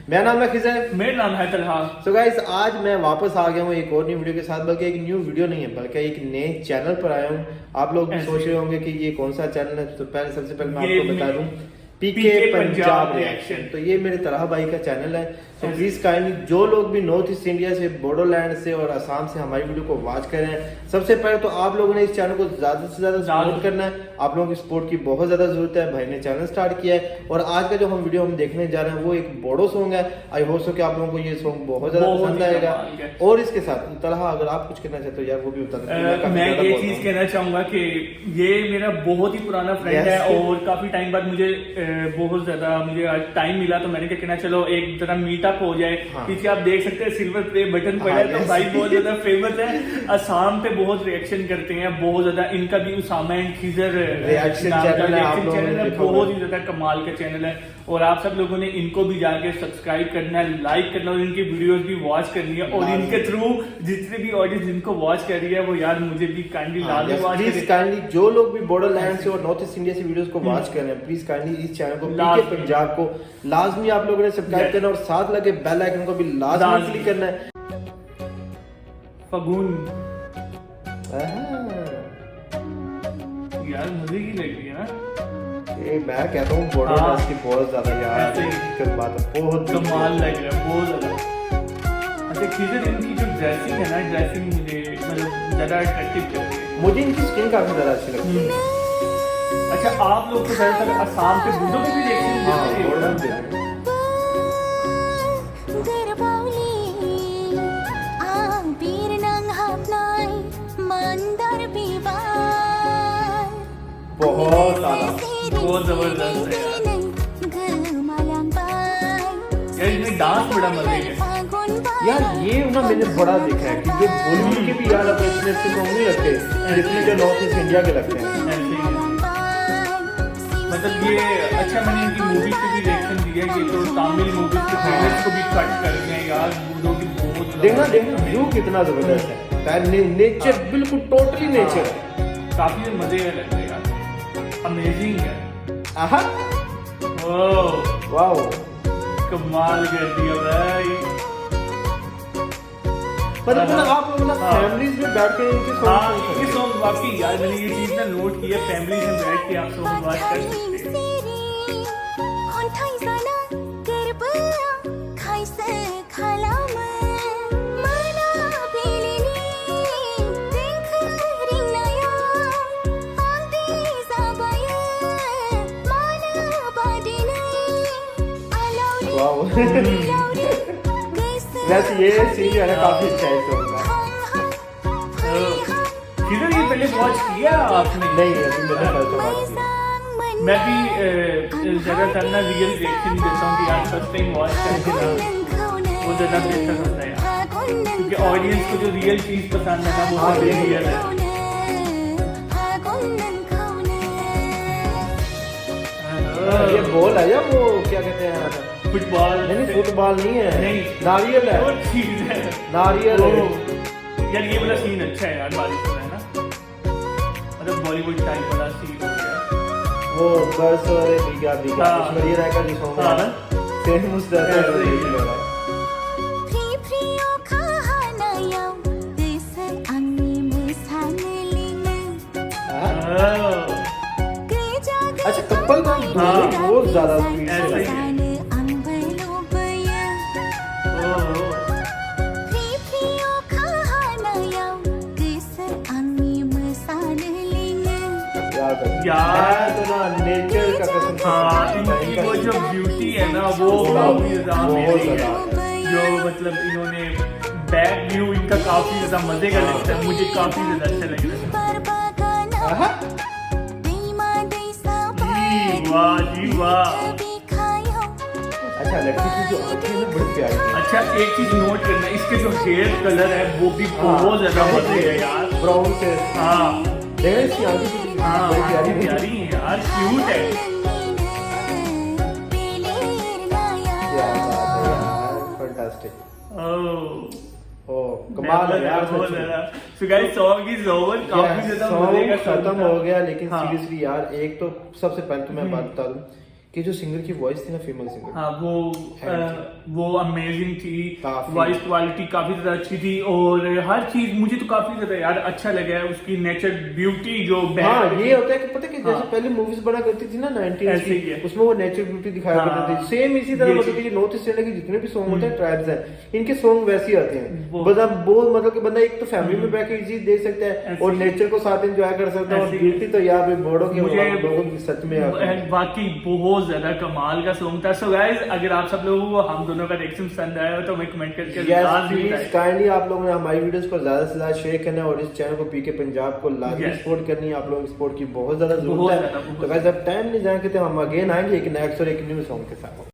मेरा नाम है खिज़र, मेरा नाम है तलहा। सो गाइस आज मैं वापस आ गया हूँ एक और न्यू वीडियो के साथ, बल्कि एक न्यू वीडियो नहीं है बल्कि एक नए चैनल पर आया हूँ। आप लोग भी सोच रहे होंगे कि ये कौन सा चैनल है, तो सबसे पहले मैं आपको बता दूं पीके पंजाब रिएक्शन। तो ये मेरे तलहा भाई का चैनल है। तो प्लीज काइंडली जो लोग भी नॉर्थ ईस्ट इंडिया से, बोडोलैंड से और असम से हमारी वीडियो को वॉच कर रहे हैं, सबसे पहले तो आप लोगों ने इस चैनल को ज्यादा से ज्यादा सपोर्ट करना है। आप लोगों की सपोर्ट की बहुत ज्यादा जरूरत है। भाई ने चैनल स्टार्ट किया है और आज का जो हम वीडियो हम देखने जा रहे हैं वो एक बोडो सॉन्ग है। आई होप सो कि आप लोगों को ये सॉन्ग बहुत ज्यादा पसंद आएगा। और इसके साथ तलहा अगर आप कुछ कहना चाहते हो यार वो भी बता दो। मैं ये चीज कहना चाहूंगा कि ये मेरा बहुत ही पुराना फ्रेंड है और काफी टाइम बाद मुझे बहुत ज्यादा टाइम मिला, तो मैंने क्या कहना चलो एक तरह मीटअप हो जाए। पीछे आप देख सकते हैं सिल्वर प्ले बटन पड़ा है, तो भाई बहुत ज्यादा फेमस है। असम पे बहुत रिएक्शन करते हैं, बहुत ज्यादा। इनका भी Usama and Khizar reaction channel है, बहुत ही ज्यादा कमाल का चैनल है। और आप सब लोगों ने इनको भी जाके सब्सक्राइब करना है, लाइक करना और इनकी वीडियोस भी वॉच करनी है। और इनके थ्रू जितने भी ऑडियंस जिनको वॉच कर रही है वो यार मुझे भी काइंडली लाजमी वॉच करें। प्लीज काइंडली जो लोग भी बॉर्डरलैंड से और नॉर्थ ईस्ट इंडिया से वीडियोस को वॉच कर रहे हैं, प्लीज काइंडली इस चैनल को पीके पंजाब को लाजमी आप लोगों ने सब्सक्राइब करना और साथ लगे बेल आइकन को भी लाजमी क्लिक करना है। फगुन यार मजे की लग रही है ना ये, मैं कहता हूँ बॉर्डरलैंड की बहुत ज्यादा यार बात है, बहुत कमाल लग रहा है, बहुत ज्यादा। अच्छा खिज़र इनकी जो ड्रेसिंग है ना, ड्रेसिंग मुझे मतलब ज्यादा अट्रैक्टिव करती है। मुझे इनकी स्किन काफी ज्यादा अच्छी लगती है। अच्छा आप लोग तो ज्यादातर असम के बूढ़ों को भी देखते हैं? बहुत जबरदस्त है यार, इसमें डांस बड़ा मजे का यार। ये ना मैंने बड़ा देखा है कि जो बॉलीवुड के भी यार अब इतने अच्छे सॉन्ग नहीं लगते जितने जो नॉर्थ ईस्ट इंडिया के लगते हैं। मतलब ये अच्छा, मैंने इनकी मूवी पे भी रिएक्शन दिया कि तो तमिल मूवी के ट्रेलर्स को भी कट कर रहे हैं यार। बूढ़ों की बहुत देखना व्यू कितना जबरदस्त है, नेचर बिल्कुल टोटली नेचर है। काफी मजे लग रहे हैं यार, अमेजिंग है। आहा वाओ कमाल कर दिया भाई। मतलब आप लोग ना फैमिलीज में बैठ के इनके सॉन्ग वाकई यार मैंने ये चीज ना नोट की है, फैमिली में बैठ के आप सॉन्ग वॉच कर सकते हैं। वैसे ये सीन जो है काफी अच्छा है सॉन्ग का। किधर ये पहले वॉच किया आपने? नहीं अभी मैंने फर्स्ट वॉच किया। मैं भी ज्यादातर ना रियल रिएक्शन देता हूँ कि यार फर्स्ट टाइम वॉच करके ना वो ज्यादा बेहतर होता है यार, क्योंकि ऑडियंस को जो रियल चीज पसंद है ना वो रियल है। ये बॉल है या वो क्या कहते हैं? फुटबॉल? नहीं फुटबॉल नहीं है, नहीं नारियल है। वो चीज है नारियल है यार। ये वाला सीन अच्छा है यार, बारिश में है ना, मतलब बॉलीवुड टाइप वाला सीन हो गया। वो बस और भीगा भीगा ऐश्वर्या राय का जो सॉन्ग है ना, सेम उस तरह से ही हो रहा है। अच्छा कपल का बहुत ज्यादा स्वीट है। यार तो ना नेचर का कसम। इनकी वो जो ब्यूटी है ना वो जो मतलब इन्होंने बैक व्यू इनका काफी ज्यादा मजे का लगता है, मुझे काफी ज्यादा अच्छा लग रहा है। वाह जी वाह। अच्छा लड़की की जो आंखें ना बड़ी प्यारी है। अच्छा एक चीज नोट करना, इसके जो हेयर कलर है वो भी बहुत ज्यादा मजे है यार, ब्राउन से। हाँ देखो इसकी आंखें बड़ी प्यारी है यार, क्यूट है। क्या बात है यार, फैंटास्टिक। कमाल है यार। So guys song is over, काफी ज्यादा मजे का खत्म हो गया। लेकिन सीरियसली यार एक तो सबसे पहले तो मैं बात बता दूं कि जो सिंगर की वॉइस थी ना, फीमेल सिंगर, हाँ वो अमेजिंग थी, काफी। वॉइस क्वालिटी काफी ज्यादा अच्छी थी और हर चीज मुझे तो काफी ज्यादा यार अच्छा लगा है, उसकी नेचर ब्यूटी जो हाँ ये होता है कि पता है कि जैसे हाँ। पहले मूवीज बना करती थी ना 90s ऐसे ही की, है। उसमें वो नेचर ब्यूटी दिखाया हाँ। करते थे। सेम इसी तरह ये मतलब चीज- कि नॉर्थ ईस्ट इंडिया के जितने भी सॉन्ग होते हैं ट्राइब्स हैं, इनके सॉन्ग वैसे ही आते हैं। वो- बंदा बहुत मतलब कि बंदा एक तो फैमिली में बैठ के चीज देख सकता है ऐसे और ही। नेचर को साथ एंजॉय कर सकता है, और ऐसे ही। ब्यूटी तो यार भाई बोर्डो के मुझे लोगों की सच में आती है। वाकई बहुत ज्यादा कमाल का सॉन्ग था। सो गाइस अगर आप सब लोगों को हम दोनों का रिएक्शन पसंद आया हो तो हमें कमेंट करके यस लाजमी प्लीज बताएं। काइंडली आप लोगों ने हमारी वीडियोस को ज्यादा से ज्यादा शेयर करना है और इस चैनल को पीके पंजाब को लाजमी Yes. सपोर्ट करनी है। आप लोगों की सपोर्ट की बहुत ज्यादा बहुत जरूरत ज्यादा, है। बहुत तो गाइस अब टाइम नहीं जाएंगे तो हम अगेन आएंगे एक नेक्स्ट और एक न्यू सॉन्ग के साथ।